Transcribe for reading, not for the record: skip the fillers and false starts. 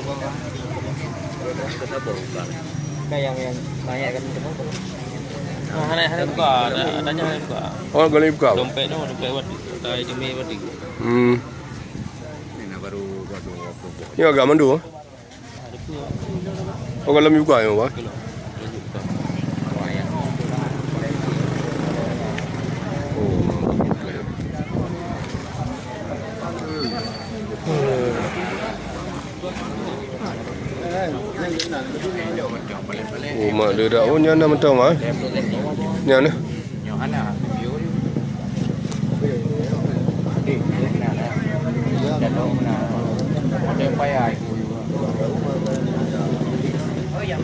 Kita bukan. Nah yang banyak kan itu. Hanya buka, adanya hanya buka. Oh, golongan buka. Dompet no, dompet wat, tai demi wat. Hmm. Ini baru apa. Ini agak mandu. Ada tu. Oh, kalau buka ya, Pak. Kilo. Buka. Oh, mak dia dah. Oh, nyana mentang, Mak. Nyana. Yohana, view. Dan dong mana. Ada yang payah ibu. Oh ya.